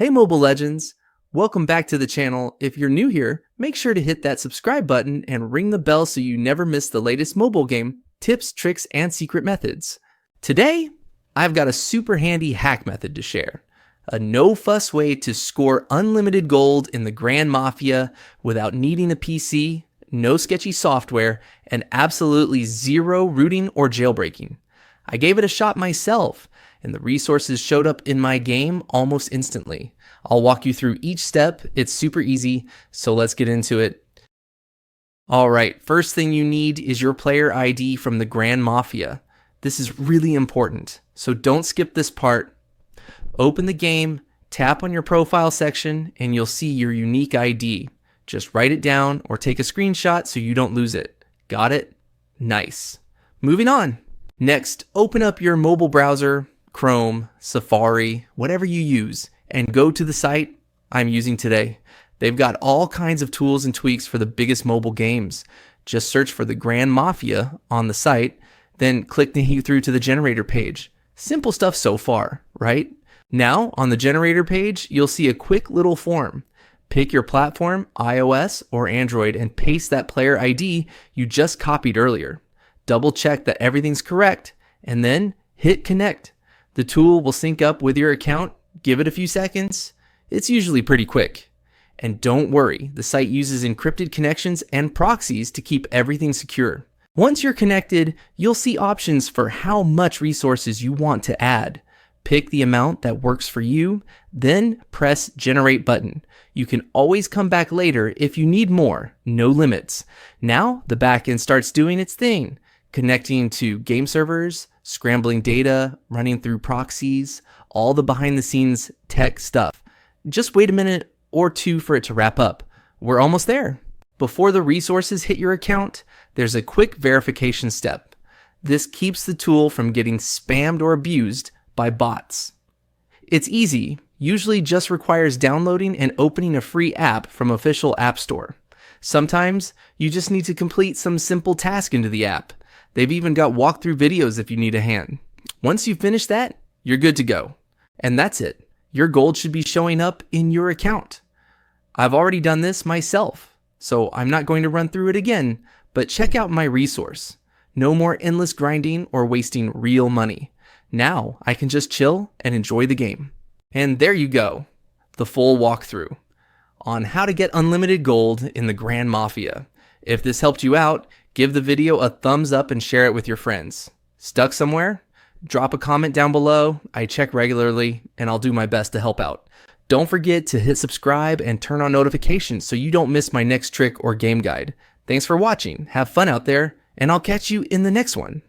Hey mobile legends, welcome back to the channel. If you're new here, make sure to hit that subscribe button and ring the bell so you never miss the latest mobile game tips, tricks, and secret methods. Today, I've got a super handy hack method to share. A no-fuss way to score unlimited gold in the Grand Mafia without needing a PC, no sketchy software, and absolutely zero rooting or jailbreaking. I gave it a shot myself, and the resources showed up in my game almost instantly. I'll walk you through each step. It's super easy, so let's get into it. Alright, first thing you need is your player ID from the Grand Mafia. This is really important, so don't skip this part. Open the game, tap on your profile section, and you'll see your unique ID. Just write it down or take a screenshot so you don't lose it. Got it? Nice. Moving on. Next, open up your mobile browser, Chrome, Safari, whatever you use, and go to the site I'm using today. They've got all kinds of tools and tweaks for the biggest mobile games. Just search for the Grand Mafia on the site, then click through to the generator page. Simple stuff so far, right? Now, on the generator page, you'll see a quick little form. Pick your platform, iOS or Android, and paste that player ID you just copied earlier. Double check that everything's correct, and then hit connect. The tool will sync up with your account. Give it a few seconds. It's usually pretty quick. And don't worry, the site uses encrypted connections and proxies to keep everything secure. Once you're connected, you'll see options for how much resources you want to add. Pick the amount that works for you, then press generate button. You can always come back later if you need more, no limits. Now the backend starts doing its thing, connecting to game servers, scrambling data, running through proxies, all the behind the scenes tech stuff. Just wait a minute or two for it to wrap up. We're almost there. Before the resources hit your account, there's a quick verification step. This keeps the tool from getting spammed or abused by bots. It's easy, usually just requires downloading and opening a free app from official app store. Sometimes you just need to complete some simple task into the app. They've even got walkthrough videos if you need a hand. Once you finish that, you're good to go. And that's it. Your gold should be showing up in your account. I've already done this myself, so I'm not going to run through it again, but check out my resource. No more endless grinding or wasting real money. Now I can just chill and enjoy the game. And there you go, the full walkthrough on how to get unlimited gold in the Grand Mafia. If this helped you out, give the video a thumbs up and share it with your friends. Stuck somewhere? Drop a comment down below. I check regularly and I'll do my best to help out. Don't forget to hit subscribe and turn on notifications so you don't miss my next trick or game guide. Thanks for watching. Have fun out there, and I'll catch you in the next one.